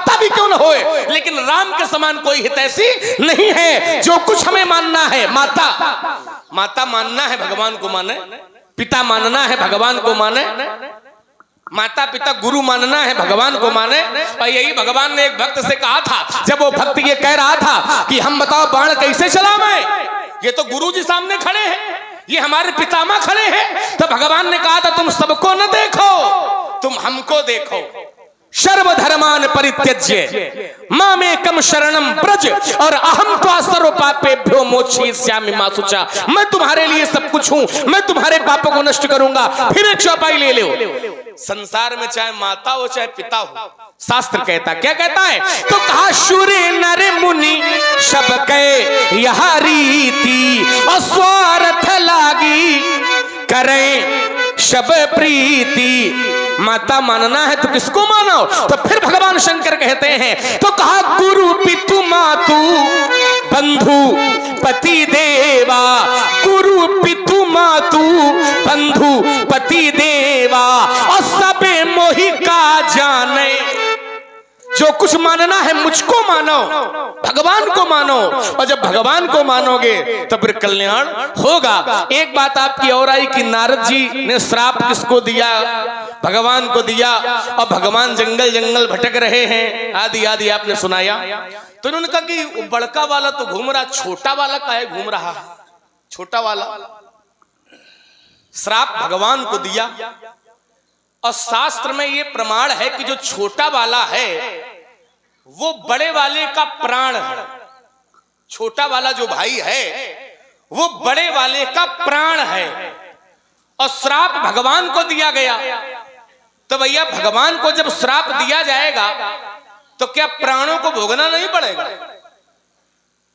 माता भी क्यों न हो, लेकिन राम के समान कोई हितैषी नहीं है। जो कुछ हमें मानना है, माता मानना है भगवान को माने, पिता मानना है भगवान को माने, माता पिता गुरु मानना है भगवान को माने। और यही भगवान ने एक भक्त से कहा था, जब वो भक्त ये कह रहा था कि हम बताओ बाण कैसे चलावें, ये तो गुरु जी सामने खड़े हैं, ये हमारे पितामह खड़े हैं। तो भगवान ने कहा था तुम सबको न देखो, तुम हमको देखो। सर्वधर्मान परित्यज्य मामेकम शरणम ब्रज और अहम त्वा सर्व पापेभ्यो मोक्षयिष्यामि मा शुचा। मैं तुम्हारे लिए सब कुछ हूं, मैं तुम्हारे पापों को नष्ट करूंगा। फिर एक चौपाई ले लो, संसार में चाहे माता हो चाहे पिता हो, शास्त्र कहता, क्या कहता है? तो कहा सूर्य नर मुनि सबके यह रीति अस्वार्थ लागी करें सब प्रीति। माता मानना है तो किसको मानो? तो फिर भगवान शंकर कहते हैं, तो कहा गुरु पितु मातु बंधु पति देवा, गुरु पितु मातु बंधु पति देवा और सबे मोहि का जाने। जो कुछ मानना है मुझको मानो, भगवान को मानो, और जब भगवान को मानोगे तो फिर कल्याण होगा। एक बात आपकी और आई कि नारद जी ने श्राप किसको दिया? भगवान को दिया। और भगवान जंगल जंगल भटक रहे हैं, आदि आदि आपने सुनाया। तो उन्होंने कहा कि बड़का वाला तो घूम रहा, छोटा वाला काहे घूम रहा? छोटा वाला श्राप भगवान को दिया। और शास्त्र में ये प्रमाण है कि जो छोटा वाला है वो बड़े वाले का प्राण है। छोटा वाला जो भाई है वो बड़े वाले का प्राण है। और श्राप भगवान को दिया गया। तो भैया भगवान को जब श्राप दिया जाएगा तो क्या प्राणों को भोगना नहीं पड़ेगा?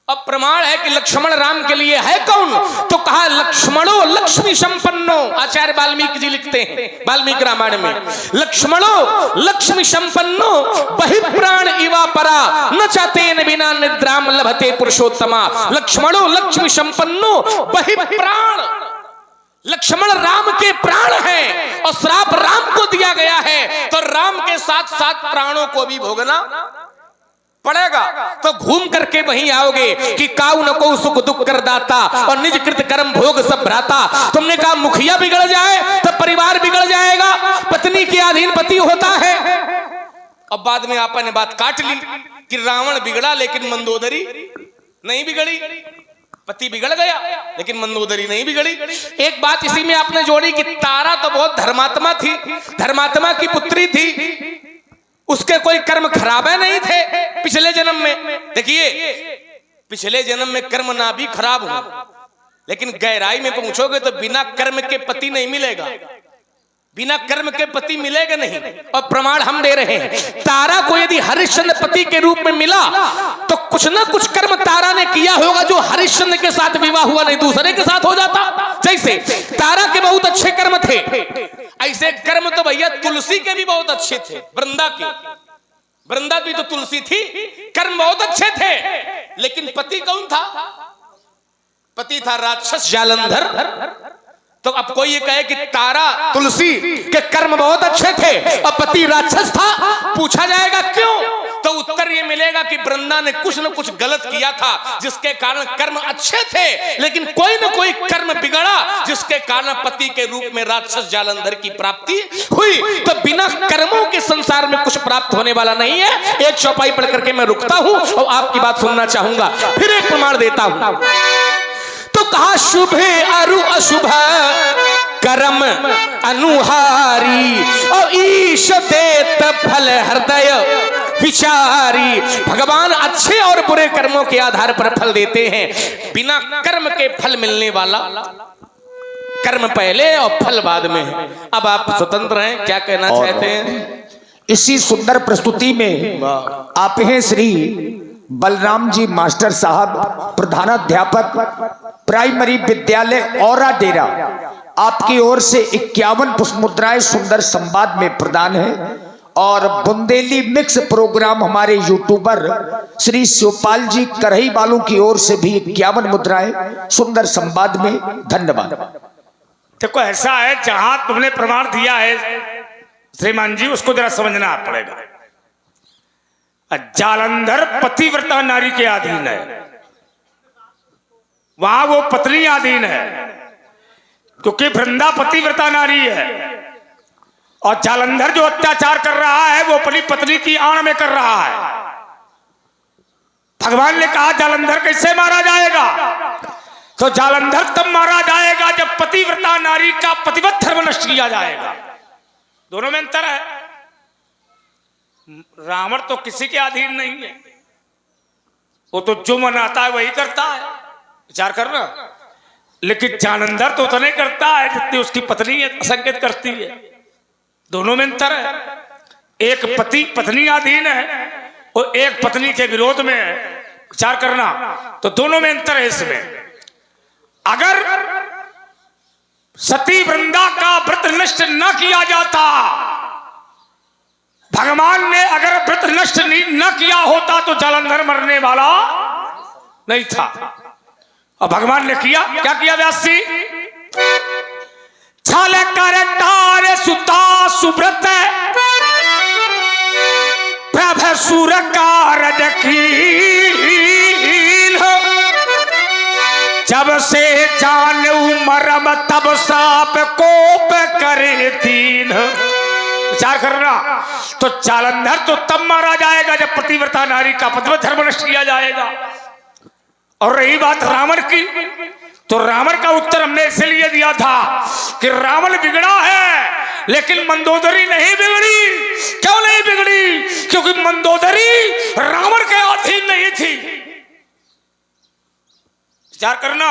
अब प्रमाण है कि लक्ष्मण राम के लिए है कौन? तो कहा लक्ष्मणो लक्ष्मी संपन्नो। आचार्य वाल्मीकि जी लिखते हैं वाल्मीकि रामायण में, लक्ष्मणो लक्ष्मी संपन्नो बहिप्राण इवा परा न चातेन बिना निद्राम लभते पुरुषोत्तमा। लक्ष्मणो लक्ष्मी संपन्नो बहिप्राण, लक्ष्मण राम के प्राण हैं और श्राप राम को दिया गया है, तो राम के साथ साथ प्राणों को भी भोगना पड़ेगा। तो घूम करके वहीं आओगे कि काऊ न को सुख दुख कर दाता और निज कृत कर्म भोग सब भ्राता। तुमने कहा मुखिया बिगड़ जाए तो परिवार बिगड़ जाएगा, पत्नी के अधीन पति होता है। अब बाद में आपने बात काट ली कि रावण बिगड़ा लेकिन मंदोदरी नहीं बिगड़ी, पति बिगड़ गया लेकिन मंदोदरी नहीं बिगड़ी। एक बात इसी में आपने जोड़ी कि तारा तो बहुत धर्मात्मा थी, धर्मात्मा की पुत्री थी, उसके कोई कर्म खराब नहीं थे पिछले जन्म में। देखिए पिछले जन्म में कर्म ना भी खराब हो, लेकिन गहराई में पहुंचोगे तो बिना कर्म के पति नहीं मिलेगा, बिना कर्म के पति मिलेगा नहीं। और प्रमाण हम दे रहे हैं, तारा को यदि हरिश्चंद्र पति के रूप में मिला तो कुछ ना कुछ कर्म तारा ने किया होगा जो हरिश्चंद्र के साथ विवाह हुआ नहीं दूसरे के साथ हो जाता। जैसे तारा के बहुत अच्छे कर्म थे, ऐसे कर्म तो भैया तुलसी के भी बहुत अच्छे थे। वृंदा के, वृंदा भी तो तुलसी थी, कर्म बहुत अच्छे थे, लेकिन पति कौन था? पति था राक्षस जालंधर। तो अब कोई ये कहे कि तारा तुलसी के कर्म बहुत अच्छे थे और पति राक्षस था, पूछा जाएगा क्यों? तो उत्तर ये मिलेगा कि वृंदा ने कुछ न कुछ गलत किया था जिसके कारण कर्म अच्छे थे, लेकिन कोई न कोई कर्म बिगड़ा जिसके कारण पति के रूप में राक्षस जालंधर की प्राप्ति हुई। तो बिना कर्मों के संसार में कुछ प्राप्त होने वाला नहीं है। एक चौपाई पढ़ करके मैं रुकता हूं और आपकी बात सुनना चाहूंगा, फिर एक प्रमाण देता हूं। तो कहा शुभ अरु अशुभ कर्म अनुहारी और ईश देत फल हृदय विचारी। भगवान अच्छे और बुरे कर्मों के आधार पर फल देते हैं, बिना कर्म के फल मिलने वाला कर्म पहले और फल बाद में है। अब आप स्वतंत्र हैं, क्या कहना चाहते हैं? इसी सुंदर प्रस्तुति में आप हैं श्री बलराम जी मास्टर साहब, प्रधानाध्यापक प्राइमरी विद्यालय औरा डेरा। आपकी ओर से 51 पुष्प मुद्राएं सुंदर संवाद में प्रदान है और बुंदेली मिक्स प्रोग्राम हमारे यूट्यूबर श्री शिवपाल जी करही वालों की ओर से भी 51 मुद्राएं सुंदर संवाद में। धन्यवाद। देखो ऐसा है, जहां तुमने प्रमाण दिया है श्रीमान जी, उसको जरा समझना पड़ेगा। जालंधर पतिव्रता नारी के अधीन है, वहां वो पत्नी अधीन है, क्योंकि वृंदा पतिव्रता नारी है और जालंधर जो अत्याचार कर रहा है वो अपनी पत्नी की आड़ में कर रहा है। भगवान ने कहा जालंधर कैसे मारा जाएगा, तो जालंधर तब मारा जाएगा जब पतिव्रता नारी का पतिव्रत धर्म नष्ट किया जाएगा। दोनों में अंतर है। रावण तो किसी के अधीन नहीं है, वो तो जो मनाता है वही करता है, विचार करना। लेकिन जालंधर तो उतना ही करता है जितनी उसकी पत्नी संकेत करती है। दोनों में अंतर है। एक पति पत्नी अधीन है और एक पत्नी के विरोध में है, विचार करना। तो दोनों में अंतर है। इसमें अगर सती वृंदा का व्रत नष्ट न किया जाता, भगवान ने अगर व्रत नष्ट न किया होता तो जालंधर मरने वाला नहीं था। और भगवान ने किया, क्या किया व्यास जी? छल कर तार सुता सुब्रत प्रभ सुर कारज कीन, जब से जान मरम तब साप कोप करे दीन। विचार करना। तो जालंधर तो तब मारा जाएगा जब पतिव्रता नारी का पतिव्रत धर्म नष्ट किया जाएगा। और रही बात रावण की, तो रावण का उत्तर हमने इसलिए दिया था कि रावण बिगड़ा है लेकिन मंदोदरी नहीं बिगड़ी। क्यों नहीं बिगड़ी? क्योंकि मंदोदरी रावण के अधीन नहीं थी। विचार करना।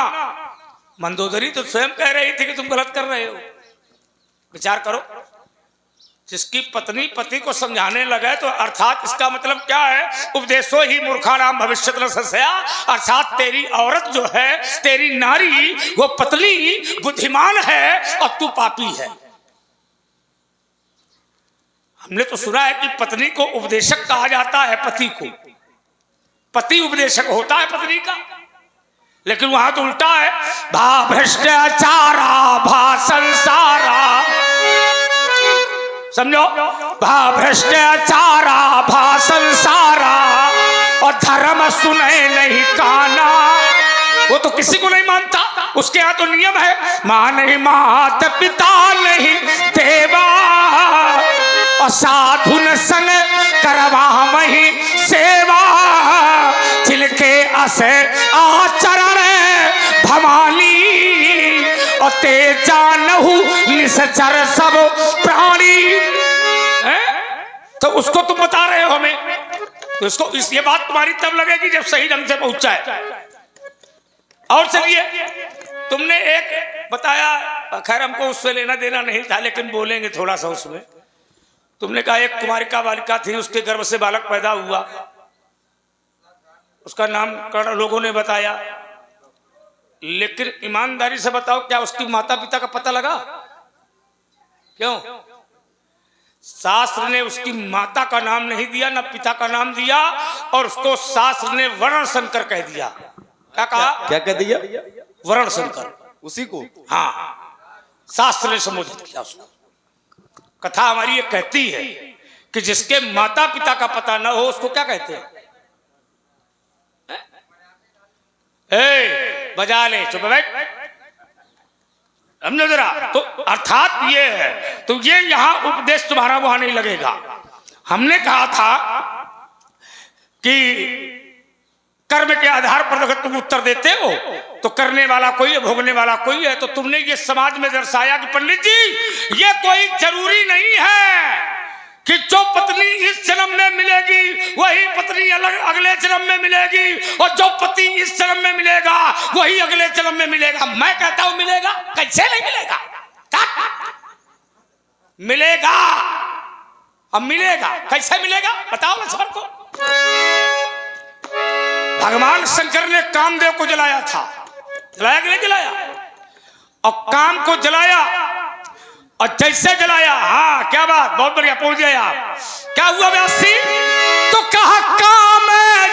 मंदोदरी तो स्वयं कह रही थी कि तुम गलत कर रहे हो। विचार करो। जिसकी पत्नी पति को समझाने लगे तो अर्थात इसका मतलब क्या है? उपदेशो ही मूर्खाणाम भविष्यत न संशया। अर्थात तेरी औरत जो है, तेरी नारी, वो पत्नी बुद्धिमान है और तू पापी है। हमने तो सुना है कि पत्नी को उपदेशक कहा जाता है, पति को। पति उपदेशक होता है पत्नी का, लेकिन वहां तो उल्टा है। भा भ्रष्टाचारा भा संसारा, समझो। भा भ्रष्टाचारा भा संसारा और धर्म सुने नहीं काना। वो तो किसी को नहीं मानता, उसके यहाँ तो नियम है, मां नहीं मात पिता नहीं देवा और साधु न संग करवा वही सेवा। जिनके असे आचरण भवानी और तेजा नहु निश्चर सब प्राणी। तो उसको तुम बता रहे हो हमें, तो इसको ये बात तुम्हारी तब लगेगी जब सही ढंग से पहुंचाए। और चलिए, तुमने एक बताया, खैर हमको उससे लेना देना नहीं था लेकिन बोलेंगे थोड़ा सा उसमें। तुमने कहा एक कुमारिका बालिका थी, उसके गर्भ से बालक पैदा हुआ, उसका नामकरण लोगों ने बताया। लेकिन ईमानदारी से बताओ, क्या उसकी माता पिता का पता लगा? क्यों? शास्त्र ने उसकी माता का नाम नहीं दिया, ना पिता का नाम दिया, और उसको शास्त्र ने वर्ण शंकर कह दिया। क्या कहा? क्या कह दिया? वर्ण शंकर। उसी को? हाँ, शास्त्र ने संबोधित किया उसको। कथा हमारी ये कहती है कि जिसके माता पिता का पता न हो उसको क्या कहते हैं? बजा ले, चुप बैठ, समझो जरा। तो अर्थात ये है, तो ये यहां उपदेश तुम्हारा वहां नहीं लगेगा। हमने कहा था कि कर्म के आधार पर अगर तुम उत्तर देते हो तो करने वाला कोई है, भोगने वाला कोई है। तो तुमने ये समाज में दर्शाया कि पंडित जी ये कोई जरूरी नहीं है कि जो पत्नी इस जन्म में मिलेगी वही पत्नी अगले जन्म में मिलेगी, और जो पति इस जन्म में मिलेगा वही अगले जन्म में मिलेगा। मैं कहता हूं मिलेगा। कैसे नहीं मिलेगा? मिलेगा। अब मिलेगा, कैसे मिलेगा बताओ ना सर को। भगवान शंकर ने कामदेव को जलाया था, जलाया कि नहीं जलाया? और काम को जलाया, और जैसे जलाया, हाँ क्या बात, बहुत बढ़िया, पहुंच गए आप। क्या हुआ व्यासी? तो कहा काम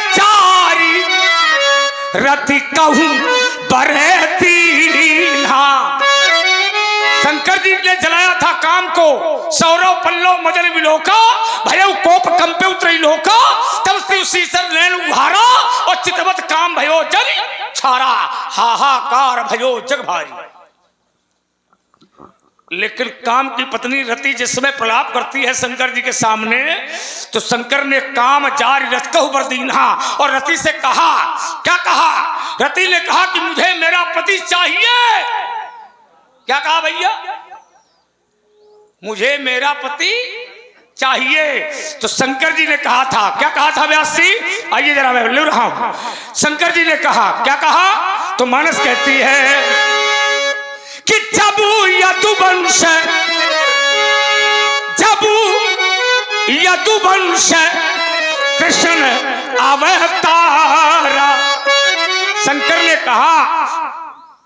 चारी रति कहूं बरती। हाँ, शंकर जी ने जलाया था काम को। सौरव पल्लव मदन विलोका भयउ कोप कंपे उतरी लोका। तब सारा हाहाकार भयो जग भारी। लेकिन काम की पत्नी रति जिस समय प्रलाप करती है शंकर जी के सामने, तो शंकर ने काम जारी रखकर बरदीना और रति से कहा, क्या कहा? रति ने कहा कि मुझे मेरा पति चाहिए। क्या कहा भैया? मुझे मेरा पति चाहिए। तो शंकर जी ने कहा था, क्या कहा था व्यास जी? आइए जरा मैं बोल रहा हूं। शंकर जी ने कहा, क्या कहा? तो मानस कहती है कि जबू यदुवंश कृष्ण अवतारा। शंकर ने कहा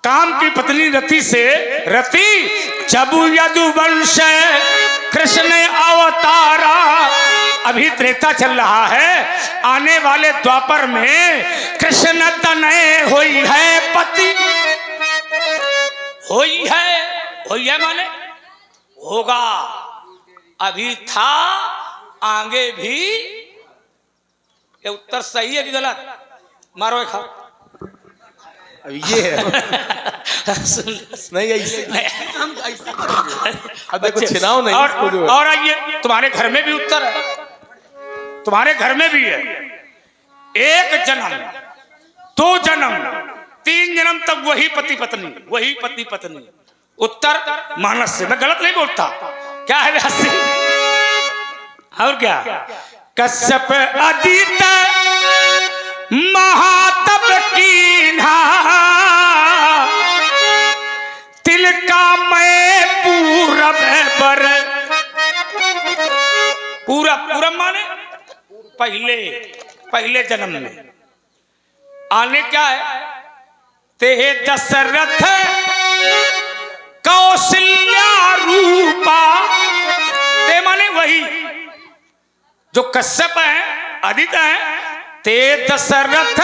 काम की पत्नी रति से, रति जबू यदुवंश कृष्ण अवतारा। अभी त्रेता चल रहा है, आने वाले द्वापर में कृष्ण तनय हुई है पति। होई है माने होगा, अभी था आगे भी। ये उत्तर सही है कि गलत? मारो एक अब ये है नहीं ऐसे हम ऐसे अब देखो चुनाव नहीं और आइए तुम्हारे घर में भी उत्तर है, तुम्हारे घर में भी है। एक जन्म, दो जन्म, तीन जन्म तक वही पति पत्नी, वही पति पत्नी। उत्तर मानस से, मैं गलत नहीं बोलता। क्या है व्यास जी? और क्या? कश्यप अदित महातप कीन्हा, तिलका मैं पूरब पर। पूरब माने पहले जन्म में। आने क्या है? ते दशरथ कौशल्या रूपा। ते माने वही जो कश्यप है, आदित्य है। ते दशरथ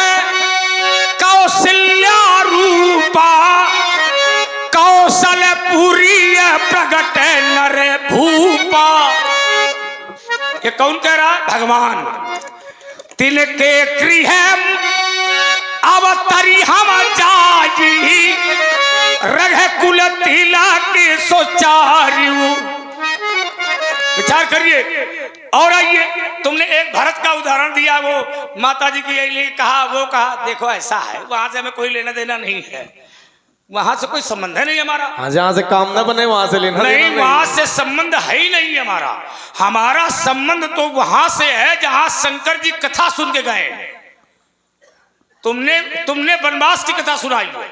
कौशल्या रूपा, कौशलपुरी प्रगट नर भूपा। ये कौन कह रहा है? भगवान। तिनके गृह अवतरी हम जाजी, रघुकुल तिला के सोचारियू। विचार करिए। और आइए, तुमने एक भरत का उदाहरण दिया, वो माता जी के लिए कहा, वो कहा। देखो ऐसा है, वहां से हमें कोई लेना देना नहीं है, वहां से कोई संबंध है नहीं हमारा। जहां से काम न बने वहां से लेना नहीं, वहां से संबंध है ही नहीं हमारा। हमारा संबंध तो वहां से है जहां शंकर जी कथा सुन के गए। तुमने वनवास की कथा सुनाई है,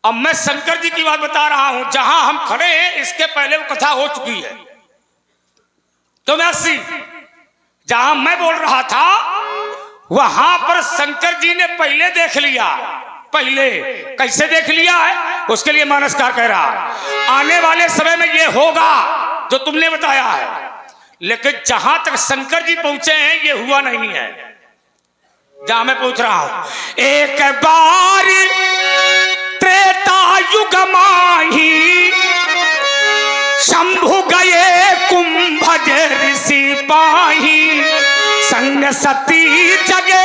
अब मैं शंकर जी की बात बता रहा हूं। जहां हम खड़े हैं इसके पहले वो कथा हो चुकी है। तो व्यासी, जहां मैं बोल रहा था वहां पर शंकर जी ने पहले देख लिया। पहले कैसे देख लिया है? उसके लिए मानसकार कह रहा आने वाले समय में ये होगा जो तुमने बताया है। लेकिन जहां तक शंकर जी पहुंचे हैं ये हुआ नहीं है। जहां मैं पूछ रहा हूं, एक बार त्रेता युग माही, शंभु गए कुंभज ऋषि पाही, संग सती जगे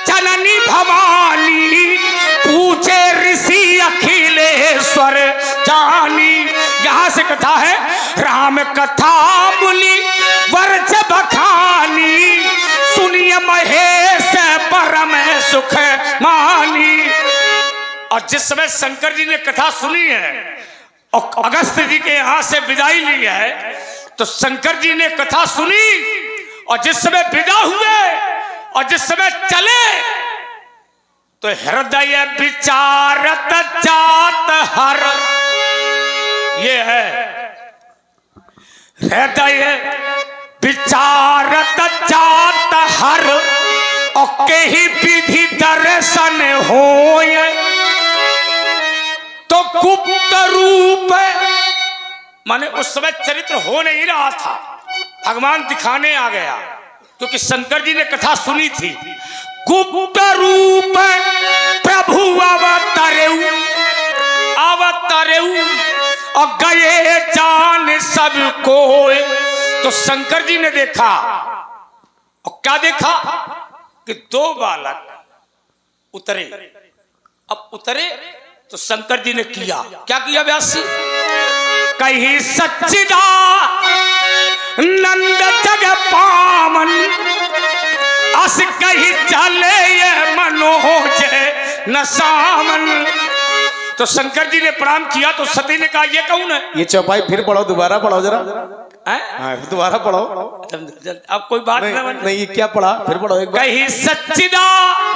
जननी भवानी, पूछे ऋषि अखिलेश्वर जानी। यहां से कथा है, राम कथा मुनि वर्ज बखानी, सुनिए महेश परम सुख मानी। और जिस समय शंकर जी ने कथा सुनी है और अगस्त जी के यहां से विदाई ली है, तो शंकर जी ने कथा सुनी और जिस समय विदा हुए और जिस समय चले, तो हृदय विचारत जात हर। ये है हृदय विचारत जात हर, और कहीं विधि दर्शन होय, तो गुप्त रूप माने उस समय चरित्र हो नहीं रहा था, भगवान दिखाने आ गया, क्योंकि शंकर जी ने कथा सुनी थी। गुप्त रूप प्रभु अवतरेऊ और गए जान सबको। तो शंकर जी ने देखा, और क्या देखा कि दो बालक उतरे अब उतरे तो शंकर जी ने किया क्या किया व्यास जी? कहीं सच्चिदा नंद जग पावन अस कहीं चले ये मनोज न सामन। तो शंकर जी ने प्रणाम किया तो सती ने कहा ये कौन है? ये चौपाई फिर पढ़ो, दोबारा पढ़ो जरा। हैं? हाँ, दोबारा पढ़ो। अब कोई बात नहीं, ये क्या पढ़ा? फिर पढ़ो एक बार। कहीं सच्चिदा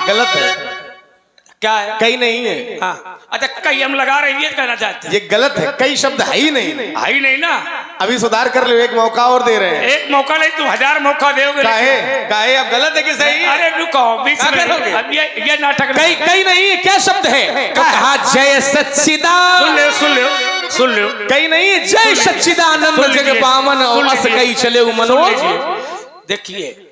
गलत है, क्या है? कई नहीं है। हाँ, अच्छा कई हम लगा रहे हैं ये कहना चाहते हैं। ये गलत है, कई शब्द है ही नहीं। है ही नहीं ना। अभी सुधार कर लो, एक मौका और दे रहे हैं। एक मौका नहीं तुम 1000 मौका दोगे। काहे अब गलत है कि सही? अरे रुको बीच में, अब ये नाटक कई कई नहीं है, क्या शब्द है? कहा जय सच्चिदानंद। सुन लो कई नहीं है, जय सच्चिदानंद जग पावन और अस कई चले मनोज। देखिए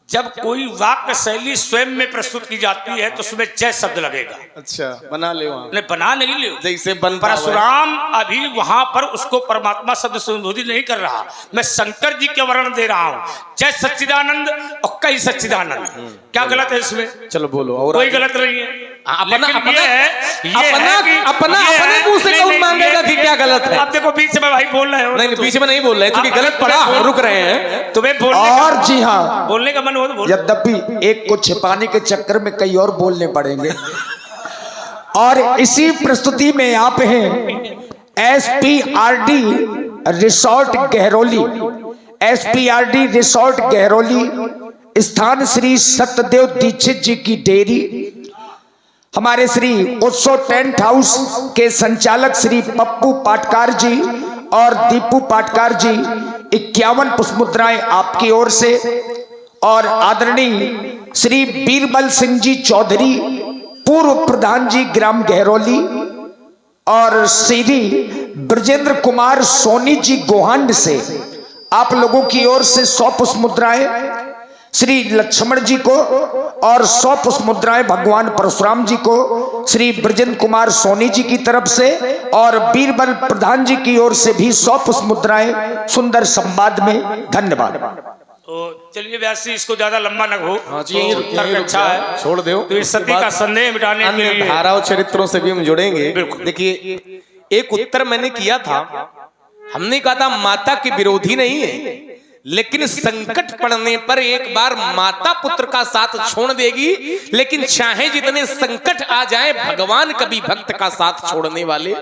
जब कोई वाक्य शैली स्वयं में प्रस्तुत की जाती है तो उसमें जय शब्द लगेगा। अच्छा, बना ले वहां। नहीं बना नहीं ले, जैसे बन परशुराम अभी वहां पर उसको परमात्मा शब्द से संबोधित नहीं कर रहा, मैं शंकर जी के वर्णन दे रहा हूं। जय सच्चिदानंद और कई सच्चिदानंद, क्या गलत है इसमें? चलो बोलो। और कोई गलत नहीं है। अपना अपना अपने मुंह से कौन मांगेगा कि क्या गलत है? अब देखो बीच में भाई बोल रहे हो। नहीं, बीच में नहीं बोल रहे, क्योंकि गलत पढ़ा, हम रुक रहे हैं। तुम्हें बोलने और जी हाँ, बोलने का मन हो तो बोलो। यद्यपि एक को छिपाने के चक्कर में कई और बोलने पड़ेंगे। और इसी प्रस्तुति में आप हैं SPRD रिसोर्ट गहरौली, SPRD रिसोर्ट गहरौली, स्थान श्री सत्यदेव दीक्षित जी की डेयरी। हमारे श्री उत्सव टेंट हाउस के संचालक श्री पप्पू पाटकार जी और दीपू पाटकार जी 51 पुष्पमुद्राएं आपकी ओर से। और आदरणीय श्री बीरबल सिंह जी चौधरी पूर्व प्रधान जी ग्राम गहरौली और श्री ब्रजेंद्र कुमार सोनी जी गोहांड से आप लोगों की ओर से 100 पुष्पमुद्राएं श्री लक्ष्मण जी को और 100 पुष्पमुद्राएं भगवान परशुराम जी को श्री ब्रजेंद्र कुमार सोनी जी की तरफ से और बीरबल प्रधान जी की ओर से भी 100 पुष्पमुद्राएं सुंदर संवाद में। धन्यवाद। तो चलिए व्यासी इसको ज्यादा लंबा न हो। हाँ जी, तो तर्क अच्छा है, छोड़ दो। तो इस सती का संदेह मिटाने के अन्य लिए धाराओं चरित्रों से भी हम जुड़ेंगे। देखिए, एक उत्तर मैंने किया था, हमने कहा था माता के विरोधी नहीं है, लेकिन संकट पड़ने पर एक बार माता पुत्र का साथ छोड़ देगी, लेकिन चाहे जितने संकट आ जाए भगवान कभी भक्त का साथ छोड़ने वाले।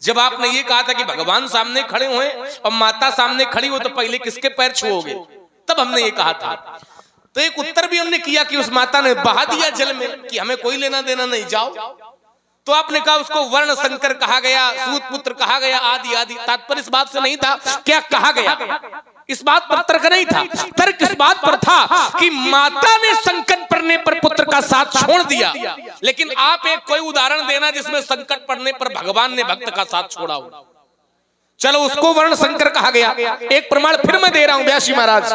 जब आपने ये कहा था कि भगवान सामने खड़े हुए और माता सामने खड़ी हो तो पहले किसके पैर छुओगे, तब हमने ये कहा था। तो एक उत्तर भी हमने किया कि उस माता ने बहा दिया जल में कि हमें कोई लेना देना नहीं, जाओ। तो आपने कहा उसको वर्ण संकर कहा गया, सूत पुत्र कहा गया, आदि आदि। तात्पर्य इस बात से नहीं था क्या कहा गया, इस बात पर तर्क नहीं था। तर्क इस बात पर था कि माता ने संकट पड़ने पर पुत्र का साथ छोड़ दिया, लेकिन आप एक कोई उदाहरण देना जिसमें संकट पड़ने पर भगवान ने भक्त का साथ छोड़ा हो। चलो उसको वर्ण संकर कहा गया। एक प्रमाण फिर मैं दे रहा हूं व्यासी महाराज,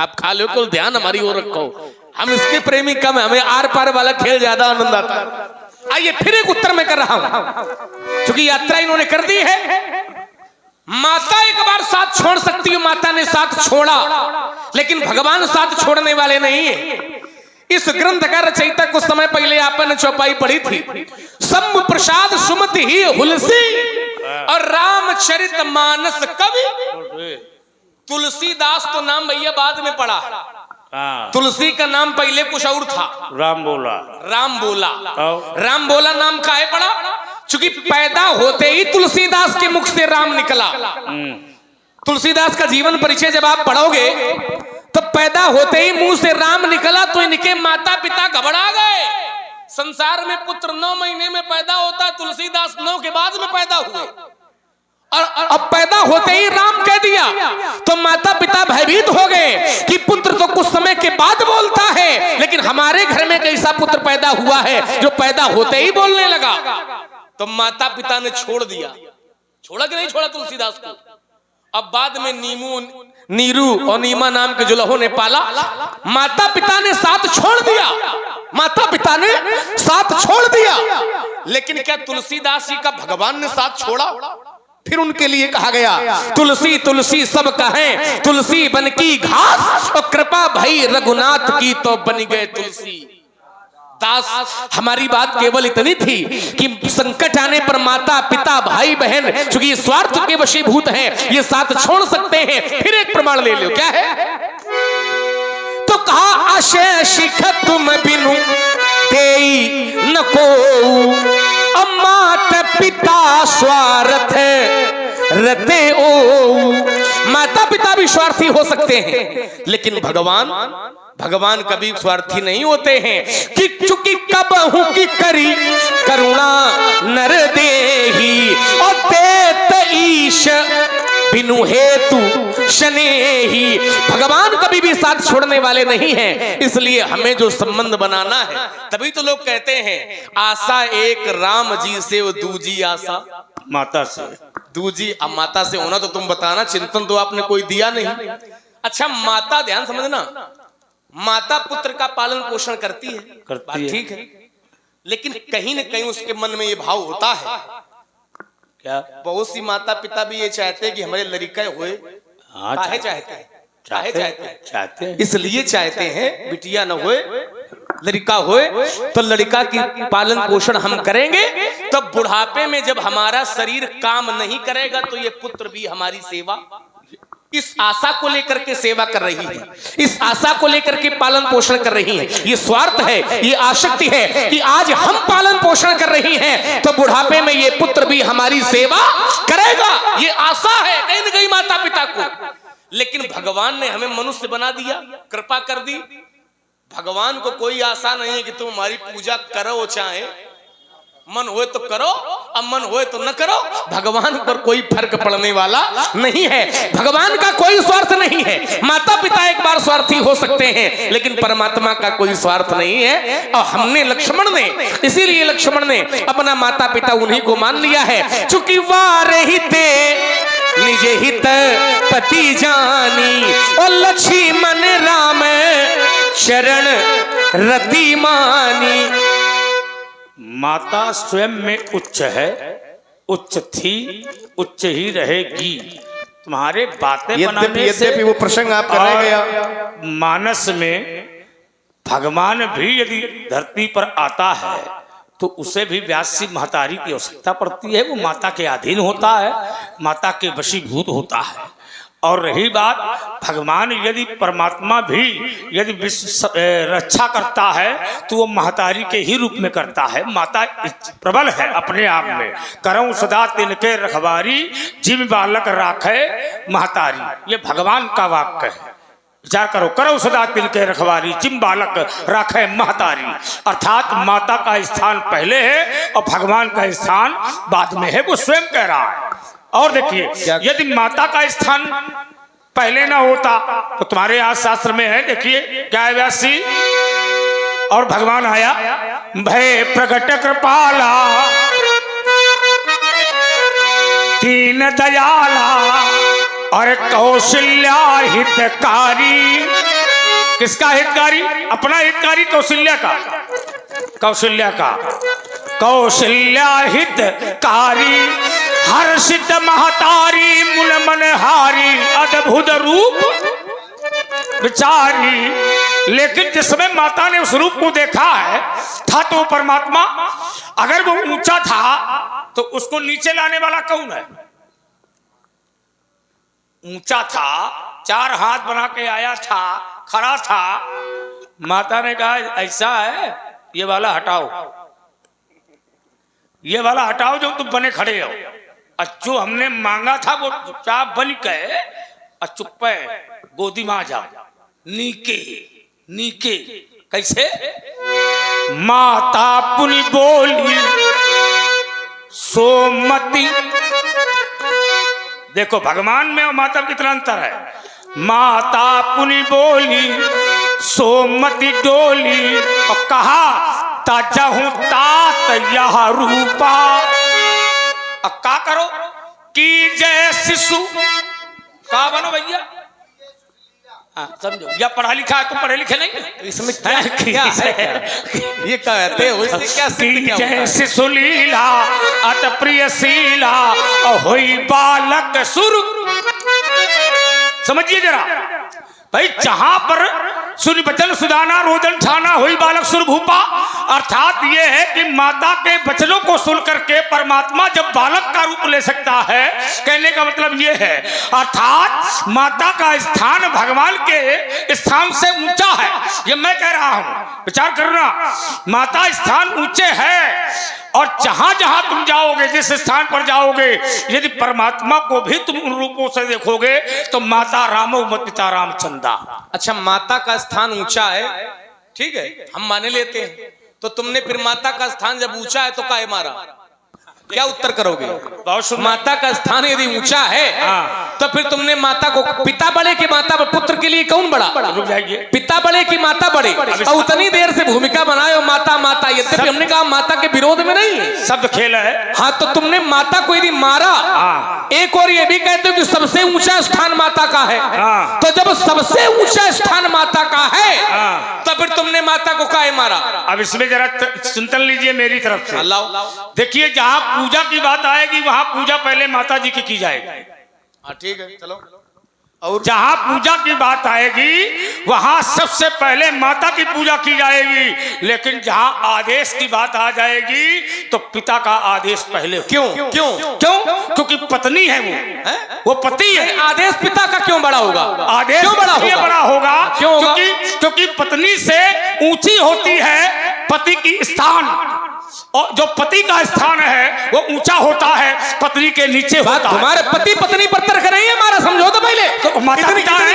आप खा लो, कुल ध्यान हमारी ओर रखो। हम इसके प्रेमी कम है, हमें आर पार वाला खेल ज्यादा आनंद आता है। आइए फिर एक उत्तर मैं कर रहा हूं, क्योंकि यात्रा इन्होंने कर दी है। माता एक बार साथ छोड़ सकती है, माता ने साथ छोड़ा, लेकिन भगवान साथ छोड़ने वाले नहीं है। इस ग्रंथ का रचयिता कुछ समय पहले आपने चौपाई पढ़ी थी, शंभु प्रसाद सुमति ही हुलसी और रामचरित मानस कवि। तुलसीदास तो नाम भैया बाद में पड़ा, तुलसी का नाम पहले कुछ और था, राम बोला। राम बोला, राम बोला नाम काहे पड़ा, क्योंकि पैदा होते ही तुलसीदास के मुख से राम निकला। तुलसीदास का जीवन परिचय जब आप पढ़ोगे तो पैदा होते ही मुंह से राम निकला, तो इनके माता पिता घबरा गए। संसार में पुत्र 9 महीने में पैदा होता है, तुलसीदास 9 के बाद में पैदा हुए, और अब पैदा होते ही राम कह दिया, तो माता पिता भयभीत हो गए कि पुत्र तो कुछ समय के बाद बोलता है, लेकिन हमारे घर में कैसा पुत्र पैदा हुआ है जो पैदा होते ही बोलने लगा। तो माता पिता ने छोड़ दिया, छोड़ा कि नहीं छोड़ा तुलसीदास को। अब बाद में नीरू और नीमा नाम के जुलहों ने पाला, माता पिता ने साथ छोड़ दिया, माता पिता ने साथ छोड़ दिया, लेकिन क्या तुलसीदास जी का भगवान ने साथ छोड़ा? फिर उनके लिए कहा गया, तुलसी तुलसी सब कहें, तुलसी बन की घास और कृपा भई रघुनाथ की तो बन गए तुलसी। दास, हमारी बात केवल इतनी थी कि संकट आने पर माता पिता भाई बहन चूंकि ये स्वार्थ के वशीभूत हैं, ये साथ छोड़ सकते हैं। फिर एक प्रमाण ले लो, क्या है? तो कहा आशेष तुम बिनु देई न को, मात पिता स्वार्थ रते ओ। माता पिता भी स्वार्थी हो सकते हैं, लेकिन भगवान कभी स्वार्थी नहीं होते हैं। कि चूंकि कबहू की करी करुणा नर देही, और देत ईश बिनु हेतु शनेही। भगवान कभी भी साथ छोड़ने वाले नहीं हैं, इसलिए हमें जो संबंध बनाना है, तभी तो लोग कहते हैं आशा एक राम जी से वो दूजी आशा माता से। दूजी अब माता से होना तो तुम बताना, चिंतन तो आपने कोई दिया नहीं। अच्छा, माता, ध्यान समझना, माता पुत्र का पालन पोषण करती है, ठीक है, लेकिन कहीं न कहीं उसके मन में ये भाव होता है। क्या? बहुत सी माता पिता भी ये चाहते हैं कि हमारे लड़का होए। काहे चाहते हैं? इसलिए चाहते हैं बिटिया न होए, लड़का होए, तो लड़का की पालन पोषण हम करेंगे, तो बुढ़ापे में जब हमारा शरीर काम नहीं करेगा तो ये पुत्र भी हमारी सेवा, इस आशा को लेकर के सेवा कर रही है, इस आशा को लेकर के पालन पोषण कर रही है। ये स्वार्थ है, ये आसक्ति है कि आज हम पालन पोषण कर रही हैं तो बुढ़ापे में ये पुत्र भी हमारी सेवा करेगा, ये आशा है कहीं न कहीं माता पिता को। लेकिन भगवान ने हमें मनुष्य बना दिया, कृपा कर दी। भगवान को कोई आशा नहीं है कि तुम हमारी पूजा करो, चाहे मन होए तो करो, अब मन होए तो न करो। भगवान पर कोई फर्क पड़ने वाला नहीं है, भगवान का कोई स्वार्थ नहीं है। माता पिता एक बार स्वार्थी हो सकते हैं, लेकिन परमात्मा का कोई स्वार्थ नहीं है। और हमने लक्ष्मण ने, इसीलिए लक्ष्मण ने अपना माता पिता उन्हीं को मान लिया है। चूंकि वारहिते निज हित पति जानी, और लक्ष्मण राम शरण रति मानी। माता स्वयं में उच्च है, उच्च थी, उच्च ही रहेगी। तुम्हारे बातें बनाने से वो प्रसंग आप कर रहे हैं, मानस में भगवान भी यदि धरती पर आता है तो उसे भी व्यासी महतारी की आवश्यकता पड़ती है। वो माता के अधीन होता है, माता के वशीभूत होता है। और रही बात, भगवान यदि परमात्मा भी यदि विश्व रक्षा करता है तो वो महतारी के ही रूप में करता है। माता प्रबल है अपने आप में। करऊं सदा तिनके रखवारी, जिम बालक राखे महतारी, ये भगवान का वाक्य है। विचार करो, करो सदा तिनके रखवारी, जिम बालक राखे महतारी। अर्थात माता का स्थान पहले है और भगवान का स्थान बाद में है, वो स्वयं कह रहा है। और देखिए, यदि माता का स्थान पहले ना होता तो तुम्हारे यहाँ शास्त्र में है, देखिए क्या है व्यासी, और भगवान आया, भय प्रकट कृपाला दीन दयाला और कौशल्या हितकारी। किसका हितकारी? अपना हितकारी, कौशल्या का, कौशल्या का, कौशल्या हितकारी। हर्षित महतारी मुल मनहारी, अद्भुत रूप विचारी। लेकिन जिस समय माता ने उस रूप को देखा है, था तो परमात्मा। अगर वो ऊंचा था तो उसको नीचे लाने वाला कौन है? ऊंचा था, 4 हाथ बना के आया था, खड़ा था। माता ने कहा ऐसा है, ये वाला हटाओ, ये वाला हटाओ जो तुम बने खड़े हो। जो हमने मांगा था वो चुपचाप बन के और चुप गोदी में आ जाओ, नीके नीके। कैसे? माता पुनि बोली सोमती। देखो भगवान में और माता में कितना अंतर है। माता पुनि बोली सोमती डोली, और कहा ताजहूं तात यह रूपा। अब का करो कि जय शिशु का बनो भैया, समझो। या पढ़ा लिखा है, तुम पढ़े लिखे नहीं, इसमें क्या है? ये कहते हो, इससे क्या सिद्ध क्या जय शिशु लीला अत प्रिय शीला, होई बालक सुर। समझिए जरा भाई, जहां पर सुनि बचन सुदाना रोदन ठाना हुई बालक सुर भूपा। अर्थात ये है कि माता के वचनों को सुन करके परमात्मा जब बालक का रूप ले सकता है, कहने का मतलब ये है, अर्थात माता का स्थान भगवान के स्थान से ऊंचा है। ये मैं कह रहा हूं, विचार करना। माता स्थान ऊंचे है और जहां जहां तुम जाओगे, जिस स्थान पर जाओगे, यदि परमात्मा को भी तुम उन रूपों से देखोगे तो माता रामो मत पिता रामचंदा। अच्छा, माता का स्थान ऊंचा है, ठीक है, हम माने लेते हैं। तो तुमने फिर माता का स्थान जब ऊंचा है तो काहे मारा? क्या उत्तर करोगे? माता का स्थान यदि ऊंचा है तो फिर तुमने माता को, पिता बड़े कि माता, पुत्र के लिए कौन बड़ा? रुक जाइए, पिता बड़े कि माता बड़े? और उतनी देर से भूमिका बनाए माता माता, यद्यपि हमने कहा माता के विरोध में नहीं है, शब्द खेल है। हाँ, तो तुमने माता को यदि मारा, एक और ये भी कहते हो कि सबसे ऊंचा स्थान माता का है, तो जब सबसे ऊंचा स्थान माता का है तो फिर तुमने माता को काहे मारा? अब इसमें जरा चिंतन लीजिए मेरी तरफ से। अल्लाह, देखिए, जहां पूजा की बात आएगी वहां पूजा पहले माता जी की जाएगी। ठीक है, चलो। और जहां पूजा की बात आएगी वहां सबसे पहले माता की पूजा की जाएगी। लेकिन जहां आदेश की बात आ जाएगी तो पिता का आदेश पहले। क्यों क्यों क्यों? क्योंकि पत्नी है वो पति है। आदेश पिता का क्यों बड़ा होगा? आदेश क्यों बड़ा इसलिए होगा? बड़ा होगा क्यों होगा? क्योंकि पत्नी से ऊंची होती है पति की स्थान, और जो पति का स्थान है वो ऊंचा होता है, पत्नी के नीचे होता है। तुम्हारे पति पत्नी पर तर्क नहीं है हमारा, समझो तो पहले।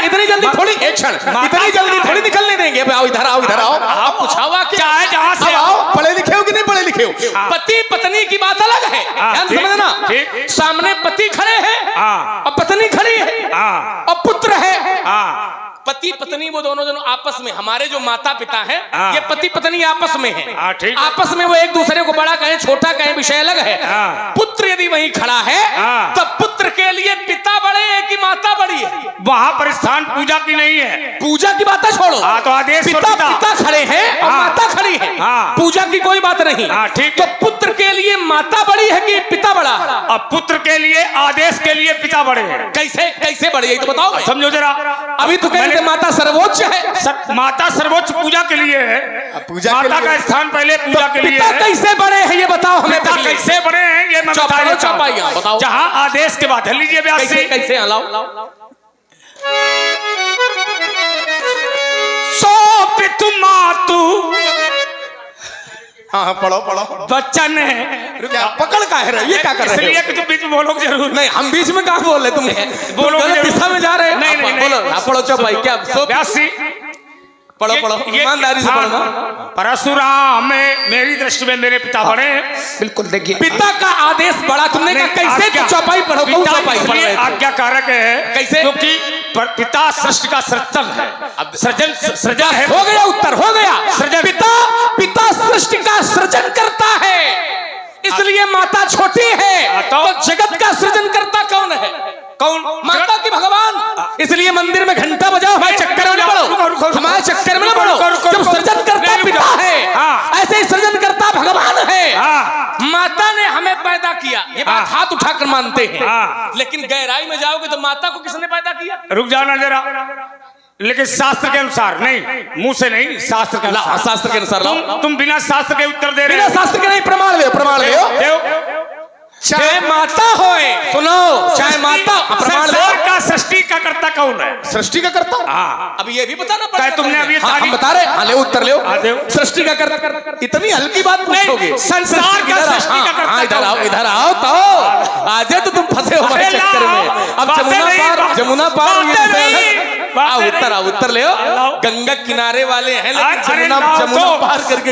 इतनी जल्दी थोड़ी, एक क्षण, इतनी जल्दी थोड़ी निकलने देंगे। आओ इधर आओ, इधर आओ। आप पूछावा क्या है? जहां से आओ, पढ़े लिखे हो कि नहीं पढ़े लिखे हो? पति पत्नी की बात अलग है, ध्यान समझना। सामने पति खड़े हैं और पत्नी खड़ी है और पुत्र है। पति पत्नी वो दोनों आपस में, हमारे जो माता पिता हैं ये पति पत्नी आपस में है। आपस में वो एक दूसरे को बड़ा कहें छोटा कहें विषय अलग है। पुत्र यदि वहीं खड़ा है तो पुत्र के लिए पिता बड़े है कि माता बड़ी है? वहां पर स्थान पूजा की नहीं है। पूजा की बात छोड़ो, तो आदेश पिता खड़े हैं और माता खड़ी है, पूजा की कोई बात नहीं। ठीक। तो पुत्र के लिए माता बड़ी है कि पिता बड़ा? अब पुत्र के लिए आदेश के लिए पिता बड़े हैं। कैसे कैसे बड़े, ये तो बताओ। समझो जरा। अभी तो कहते माता सर्वोच्च है। माता सर्वोच्च पूजा के लिए है, माता का स्थान पहले पूजा के लिए पिता कैसे बड़े हैं ये बताओ हमें। पिता कैसे बड़े हैं ये मैं बताओ। जहां आदेश के बाद लीजिए कैसे लाओ। सो पितु मातु, हाँ पढ़ो बच्चन है। क्या पकड़ का है, ये क्या कर रहे हो? इसलिए कि तुम बीच में बोलोगे जरूर। नहीं, हम बीच में कहाँ बोल रहे, तुम बोलो गलत दिशा में जा रहे हैं। नहीं, बोलो, पढ़ो चौपाई। क्या पढ़ो ईमानदारी से पढ़ना। परशुराम में मेरी दृष्टि में मेरे पिता बड़े हैं। बिल्कुल, देखिए पिता का आदेश बड़ा, तुमने कहा कैसे? चौपाई पढ़ो, इसलिए आज्ञाकारक है। कैसे? क्योंकि पिता सृष्टि का सृजन है। अब सृजन है। हो गया उत्तर, हो गया। पिता सृष्टि का सृजन करता है, इसलिए माता छोटी है। तो जगत का सृजन करता कौन है? कौन? माता की भगवान। इसलिए मंदिर में घंटा बजाओ, हमारे चक्कर में ना पड़ो, हमारे चक्कर में ना पड़ो। जब सृजन करता पिता है, ऐसे ही सृजन करता भगवान है। माता ने हमें पैदा किया, ये बात हाथ उठाकर मानते हैं। लेकिन गहराई में जाओगे तो माता को किसने पैदा किया? रुक जाना जरा। लेकिन शास्त्र के अनुसार नहीं, मुंह से नहीं, शास्त्र के अनुसार। शास्त्र के अनुसार तुम बिना शास्त्र के उत्तर दे रहे हो। बिना शास्त्र के नहीं, प्रमाण ले। चाहे माता होए, सुनो, चाहे माता, प्रमाण का सृष्टि का कर्ता कौन है? सृष्टि का कर्ता? अब ये भी बताना पड़ेगा। तुमने अभी हम बता रहे हैं। ले उत्तर ले। सृष्टि का कर्ता, इतनी हल्की बात पूछोगे? संसार का सृष्टि का कर्ता। इधर आओ तो आज तो तुम फंसे हो हमारे चक्कर में। अब जमुना पार उत्तर ले। गंगा किनारे वाले हैं लेकिन जमुना पार करके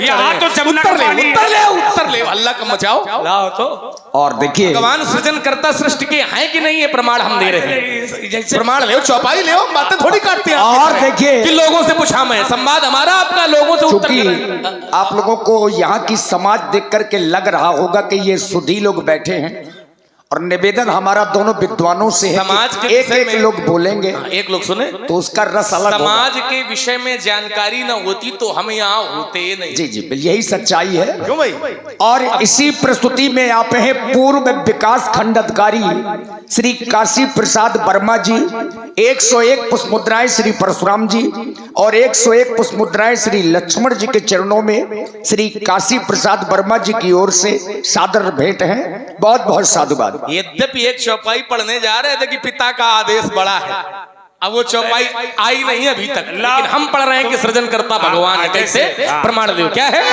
उत्तर ले। अल्लाह का मचाओ लाओ तो। और देखिए भगवान सृजन करता सृष्टि के हैं कि नहीं, ये प्रमाण हम दे रहे हैं। प्रमाण ले, चौपाई ले, बातें थोड़ी काटते हैं। और देखिए कि लोगों से पूछा मैं, संवाद हमारा आपका, लोगों से उत्तर क्योंकि आप लोगों को यहाँ की समाज देख करके लग रहा होगा कि ये सुधी लोग बैठे हैं और निवेदन हमारा दोनों विद्वानों से है समाज कि के एक विषय एक में- लोग बोलेंगे एक लोग सुने, तो उसका रस अलग होगा। समाज के विषय में जानकारी न होती तो हम यहाँ होते नहीं। जी जी यही सच्चाई है। क्यों भाई? और इसी प्रस्तुति में आप हैं पूर्व विकास खंड अधिकारी श्री काशी प्रसाद वर्मा जी, 101 पुष्प मुद्राएं श्री परशुराम जी और 101 पुष्प मुद्राएं श्री लक्ष्मण जी के चरणों में श्री काशी प्रसाद वर्मा जी की ओर से सादर भेंट है। बहुत बहुत साधुवाद। यद्यपि एक चौपाई पढ़ने जा रहे थे कि पिता का आदेश बड़ा है, अब वो चौपाई आई नहीं अभी तक, लेकिन हम पढ़ रहे हैं कि सृजनकर्ता भगवान है। कैसे? प्रमाण दो, क्या है?